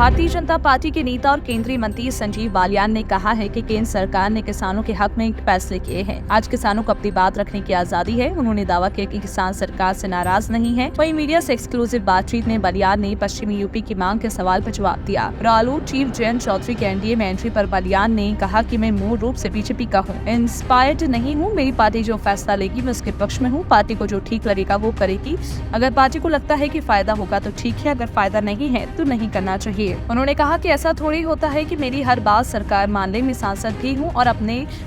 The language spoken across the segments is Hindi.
भारतीय जनता पार्टी के नेता और केंद्रीय मंत्री संजीव बालियान ने कहा है कि केंद्र सरकार ने किसानों के हक में फैसले किए हैं। आज किसानों को अपनी बात रखने की आजादी है। उन्होंने दावा किया कि किसान सरकार से नाराज नहीं है। वहीं मीडिया से एक्सक्लूसिव बातचीत में बालियान ने पश्चिमी यूपी की मांग के सवाल पर जवाब दिया। रालोद चीफ जयंत चौधरी के एनडीए में एंट्री पर बालियान ने कहा कि मैं मूल रूप से बीजेपी का हूँ, इंस्पायर्ड नहीं हूँ। मेरी पार्टी जो फैसला लेगी मैं उसके पक्ष में हूँ। पार्टी को जो ठीक लगेगा वो करेगी। अगर पार्टी को लगता है कि फायदा होगा तो ठीक है, अगर फायदा नहीं है तो नहीं करना चाहिए। उन्होंने कहा कि ऐसा थोड़ी होता है कि मेरी हर बात सरकार मान ले। मैं सांसद भी हूँ और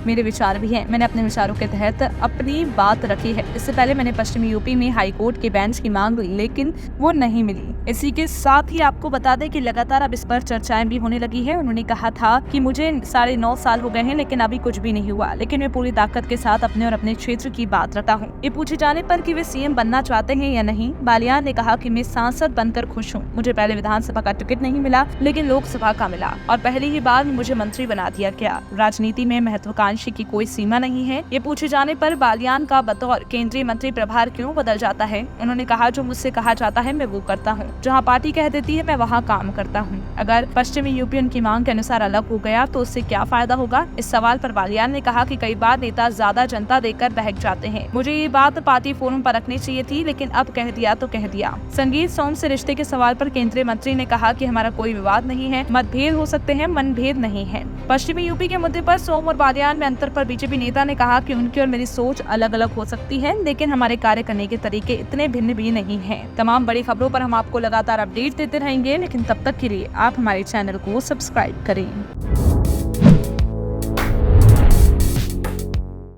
मेरे विचार भी हैं। मैंने अपने विचारों के तहत अपनी बात रखी है। इससे पहले मैंने पश्चिमी यूपी में हाई कोर्ट के बेंच की मांग ली, लेकिन वो नहीं मिली। इसी के साथ ही आपको बता दें कि लगातार अब इस पर चर्चाएं भी होने लगी है। उन्होंने कहा था कि मुझे 9.5 साल हो गए हैं, लेकिन अभी कुछ भी नहीं हुआ, लेकिन मैं पूरी ताकत के साथ अपने और अपने क्षेत्र की बात रखता हूँ। ये पूछे जाने पर कि वे सीएम बनना चाहते हैं या नहीं, बालियान ने कहा कि मैं सांसद बनकर खुश हूँ। मुझे पहले विधानसभा का टिकट नहीं मिला, लेकिन लोकसभा का मिला और पहली ही बार मुझे मंत्री बना दिया गया। राजनीति में महत्वाकांक्षी की कोई सीमा नहीं है। ये पूछे जाने पर बालियान का बतौर केंद्रीय मंत्री प्रभार क्यों बदल जाता है, उन्होंने कहा जो मुझसे कहा जाता है मैं वो करता हूँ। जहाँ पार्टी कह देती है मैं वहाँ काम करता हूँ। अगर पश्चिमी यूपी उनकी मांग के अनुसार अलग हो गया तो उससे क्या फायदा होगा। इस सवाल पर बालियान ने कहा कि कई बार नेता ज्यादा जनता देकर बहक जाते हैं। मुझे ये बात पार्टी फोरम पर रखनी चाहिए थी, लेकिन अब कह दिया तो कह दिया। संगीत सोम से रिश्ते के सवाल पर केंद्रीय मंत्री ने कहा कि हमारा कोई विवाद नहीं है, मतभेद हो सकते हैं, मनभेद नहीं है। पश्चिमी यूपी के मुद्दे पर सोम और बालियान में अंतर पर बीजेपी नेता ने कहा कि उनकी और मेरी सोच अलग अलग हो सकती है, लेकिन हमारे कार्य करने के तरीके इतने भिन्न भी नहीं हैं। तमाम बड़ी खबरों पर हम आपको लगातार अपडेट देते रहेंगे, लेकिन तब तक के लिए आप हमारे चैनल को सब्सक्राइब करें।